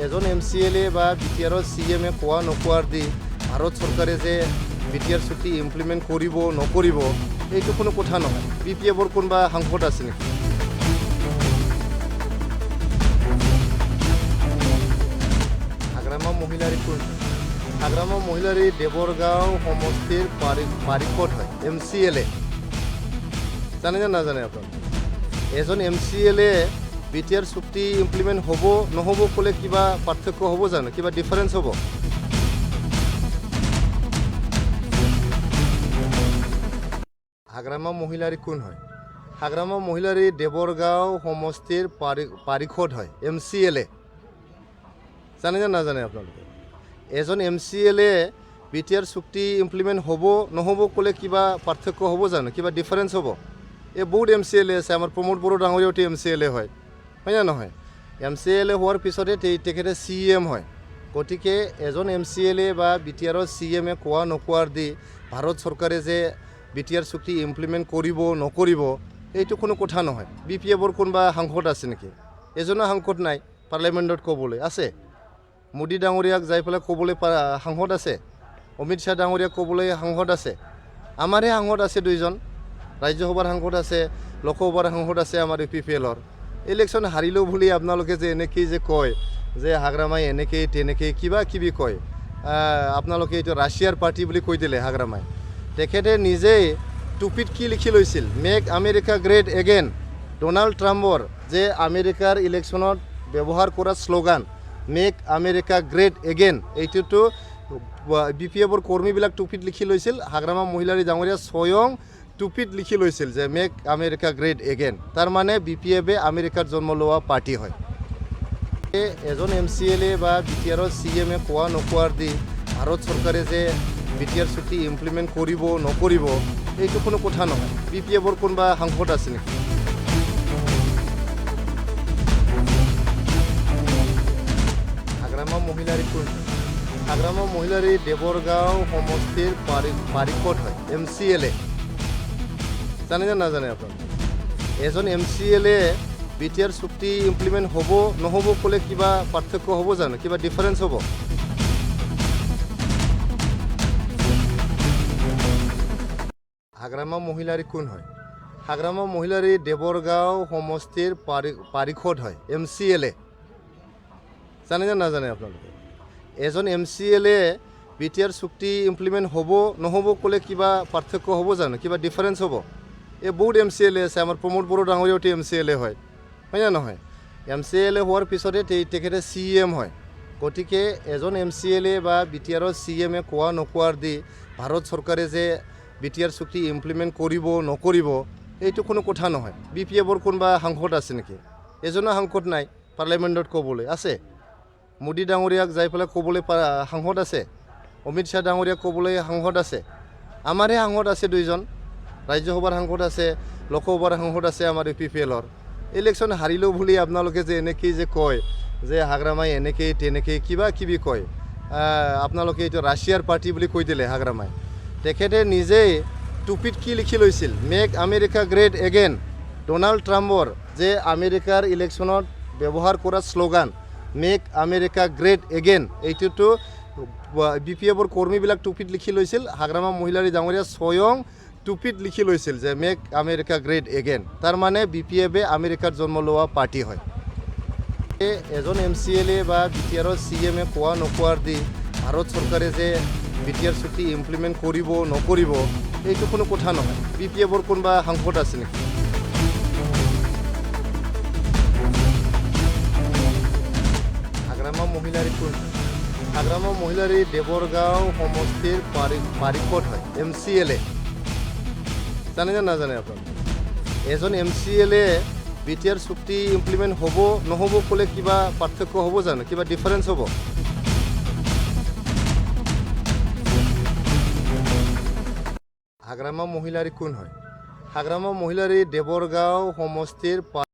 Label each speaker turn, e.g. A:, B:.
A: এজন MCLA বা BTR CM কোৱা নকোৱাৰ দি ভাৰত চৰকাৰে যে BTR চুক্তি ইমপ্লিমেণ্ট কৰিব নকৰিব এইটো কোনো কথা নহয়। BPFৰ কোনোবা সাংসদ আছে নেকি? হাগ্ৰামা মহিলাৰী দেৱৰগাঁও সমষ্টিৰ পাৰিষদ হয় MCLA। জানে নে নাজানে আপোনালোকে? এজন MCLA BTR চুক্তি ইমপ্লিমেণ্ট হ'ব নহ'ব ক'লে কিবা পাৰ্থক্য হ'ব জানো? কিবা ডিফাৰেঞ্চ হ'ব? হাগ্ৰামা মহিলাৰী কোন হয়? হাগ্ৰামা মহিলাৰী দেৱৰগাঁও সমষ্টিৰ পাৰিষদ হয় MCLA। জানে নে নাজানে আপোনালোকে? এজন MCLA BTR চুক্তি ইমপ্লিমেণ্ট হ'ব নহ'ব ক'লে কিবা পাৰ্থক্য হ'ব জানো? কিবা ডিফাৰেঞ্চ হ'ব? এই বহুত MCLA আছে, আমাৰ প্ৰমোদ বড়ো ডাঙৰীয়াওতো MCLA হয় নে নহয়? MCLA হোৱাৰ পিছতে তেখেতে CM হয়। গতিকে এজন MCLA বা BTR CM কোৱা নকোৱাৰ দি ভাৰত চৰকাৰে যে BTR চুক্তি ইমপ্লিমেণ্ট কৰিব নকৰিব এইটো কোনো কথা নহয়। BPFৰ কোনোবা সাংসদ আছে নেকি? এজনো সাংসদ নাই পাৰ্লিয়ামেণ্টত ক'বলৈ। আছে মোদী ডাঙৰীয়াক যাই পেলাই ক'বলৈ সাংসদ আছে, অমিত শ্বাহ ডাঙৰীয়াক ক'বলৈ সাংসদ আছে। আমাৰহে সাংসদ আছে দুইজন, ৰাজ্যসভাৰ সাংসদ আছে, লোকসভাৰ সাংসদ আছে আমাৰ UPPLৰ। ইলেকশ্যন হাৰিলেও বুলি আপোনালোকে যে এনেকেই যে কয় যে হাগ্ৰামাই এনেকেই তেনেকেই কিবা কিবি কয়, আপোনালোকে এইটো ৰাছিয়াৰ পাৰ্টি বুলি কৈ দিলে হাগ্ৰামাই। তেখেতে নিজেই টুপিত কি লিখি লৈছিল? Make America great again. Donald ট্ৰাম্পৰ যে আমেৰিকাৰ ইলেকশ্যনত ব্যৱহাৰ কৰা slogan make America great again, এইটোতো BPFৰ কৰ্মীবিলাক টুপিত লিখি লৈছিল। হাগ্ৰামা মহিলাৰী ডাঙৰীয়া স্বয়ং টুপিত লিখি লৈছিল যে মেক আমেৰিকা গ্ৰেট এগেইন। তাৰমানে BPFে আমেৰিকাত জন্ম লোৱা পাৰ্টি হয়। এজন MCLA বা BTR CM কোৱা নকোৱাৰ দি ভাৰত চৰকাৰে যে BTR চুক্তি ইমপ্লিমেণ্ট কৰিব নকৰিব এইটো কোনো কথা নহয়। BPFৰ কোনোবা সাংসদ আছে নেকি? হাগ্ৰামা মহিলাৰী দেৱৰগাঁও সমষ্টিৰ পাৰিষদ হয় MCLA। জানে নে নাজানে আপোনালোকে? এজন MCLA BTR চুক্তি ইমপ্লিমেণ্ট হ'ব নহ'ব ক'লে কিবা পাৰ্থক্য হ'ব জানো? কিবা ডিফাৰেঞ্চ হ'ব? হাগ্ৰামা মহিলাৰী কোন হয়? হাগ্ৰামা মহিলাৰী দেৱৰগাঁও সমষ্টিৰ পাৰিষদ হয় MCLA। জানে নে নাজানে আপোনালোকে? এজন MCLA BTR চুক্তি ইমপ্লিমেণ্ট হ'ব নহ'ব ক'লে কিবা পাৰ্থক্য হ'ব জানো? কিবা ডিফাৰেঞ্চ হ'ব? এই বহুত MCLA আছে, আমাৰ প্ৰমোদ বড়ো ডাঙৰীয়াওতো MCLA হয় নে নহয়? MCLA হোৱাৰ পিছতে তেখেতে CM হয়। গতিকে এজন MCLA বা BTR CM কোৱা নকোৱাৰ দি ভাৰত চৰকাৰে যে BTR চুক্তি ইমপ্লিমেণ্ট কৰিব নকৰিব এইটো কোনো কথা নহয়। BPFৰ কোনোবা সাংসদ আছে নেকি? এজনো সাংসদ নাই পাৰ্লিয়ামেণ্টত ক'বলৈ। আছে মোদী ডাঙৰীয়াক যাই পেলাই ক'বলৈ সাংসদ আছে, অমিত শ্বাহ ডাঙৰীয়াক ক'বলৈ সাংসদ আছে। আমাৰহে সাংসদ আছে দুইজন, ৰাজ্যসভাৰ সাংসদ আছে, লোকসভাৰ সাংসদ আছে আমাৰ UPPLৰ। ইলেকশ্যন হাৰিলেও বুলি আপোনালোকে যে এনেকেই যে কয় যে হাগ্ৰামাই এনেকেই তেনেকেই কিবা কিবি কয়, আপোনালোকে এইটো ৰাছিয়াৰ পাৰ্টি বুলি কৈ দিলে হাগ্ৰামাই। তেখেতে নিজেই টুপিত কি লিখি লৈছিল? Make America great again. Donald ট্ৰাম্পৰ যে আমেৰিকাৰ ইলেকশ্যনত ব্যৱহাৰ কৰা slogan make America great again, এইটোতো BPFৰ কৰ্মীবিলাক টুপিত লিখি লৈছিল। হাগ্ৰামা মহিলাৰী ডাঙৰীয়া স্বয়ং টুপিত লিখি লৈছিল যে মেক আমেৰিকা গ্ৰেট এগেইন। তাৰমানে BPFে আমেৰিকাত জন্ম লোৱা পাৰ্টি হয়। এজন MCLA বা BTR CM কোৱা নকোৱাৰ দি ভাৰত চৰকাৰে যে BTR চুক্তি ইমপ্লিমেণ্ট কৰিব নকৰিব এইটো কোনো কথা নহয়। BPFৰ কোনোবা সাংসদ আছে নেকি? হাগ্ৰামা মহিলাৰী দেৱৰগাঁও সমষ্টিৰ পাৰিষদ হয় MCLA। জানে নে নাজানে আপোনালোকে? এজন MCLA BTR চুক্তি ইমপ্লিমেণ্ট হ'ব নহ'ব ক'লে কিবা পাৰ্থক্য হ'ব জানো? কিবা ডিফাৰেঞ্চ হ'ব? হাগ্ৰামা মহিলাৰী কোন হয়? হাগ্ৰামা মহিলাৰী দেৱৰগাঁও সমষ্টিৰ